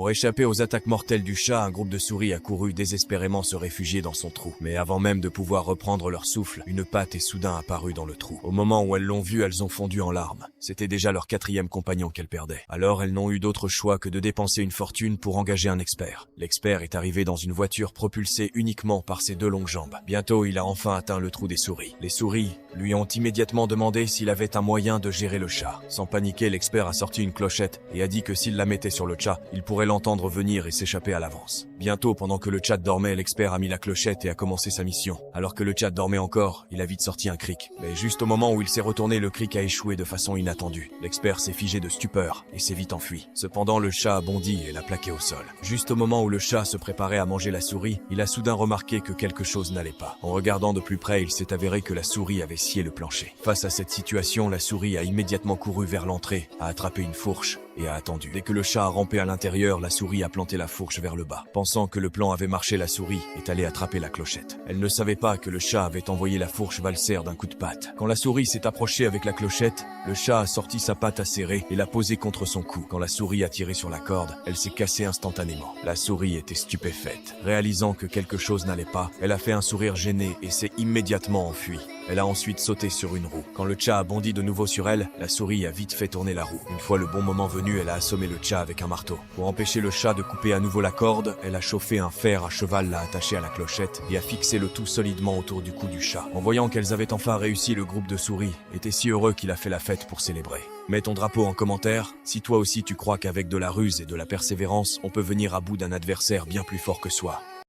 Pour échapper aux attaques mortelles du chat, un groupe de souris a couru désespérément se réfugier dans son trou. Mais avant même de pouvoir reprendre leur souffle, une patte est soudain apparue dans le trou. Au moment où elles l'ont vue, elles ont fondu en larmes. C'était déjà leur 4e compagnon qu'elles perdaient. Alors elles n'ont eu d'autre choix que de dépenser une fortune pour engager un expert. L'expert est arrivé dans une voiture propulsée uniquement par ses 2 longues jambes. Bientôt, il a enfin atteint le trou des souris. Les souris lui ont immédiatement demandé s'il avait un moyen de gérer le chat. Sans paniquer, l'expert a sorti une clochette et a dit que s'il la mettait sur le chat, il pourrait l'entendre venir et s'échapper à l'avance. Bientôt, pendant que le chat dormait, l'expert a mis la clochette et a commencé sa mission. Alors que le chat dormait encore, il a vite sorti un cric. Mais juste au moment où il s'est retourné, le cric a échoué de façon inattendue. L'expert s'est figé de stupeur et s'est vite enfui. Cependant, le chat a bondi et l'a plaqué au sol. Juste au moment où le chat se préparait à manger la souris, il a soudain remarqué que quelque chose n'allait pas. En regardant de plus près, il s'est avéré que la souris avait scié le plancher. Face à cette situation, la souris a immédiatement couru vers l'entrée, a attrapé une fourche et a attendu. Dès que le chat a rampé à l'intérieur, la souris a planté la fourche vers le bas. Pensant que le plan avait marché, la souris est allée attraper la clochette. Elle ne savait pas que le chat avait envoyé la fourche valser d'un coup de patte. Quand la souris s'est approchée avec la clochette, le chat a sorti sa patte acérée et l'a posée contre son cou. Quand la souris a tiré sur la corde, elle s'est cassée instantanément. La souris était stupéfaite. Réalisant que quelque chose n'allait pas, elle a fait un sourire gêné et s'est immédiatement enfuie. Elle a ensuite sauté sur une roue. Quand le chat a bondi de nouveau sur elle, la souris a vite fait tourner la roue. Une fois le bon moment venu, elle a assommé le chat avec un marteau. Pour empêcher le chat de couper à nouveau la corde, elle a chauffé un fer à cheval, l'a attaché à la clochette et a fixé le tout solidement autour du cou du chat. En voyant qu'elles avaient enfin réussi, le groupe de souris était si heureux qu'il a fait la fête pour célébrer. Mets ton drapeau en commentaire si toi aussi tu crois qu'avec de la ruse et de la persévérance, on peut venir à bout d'un adversaire bien plus fort que soi.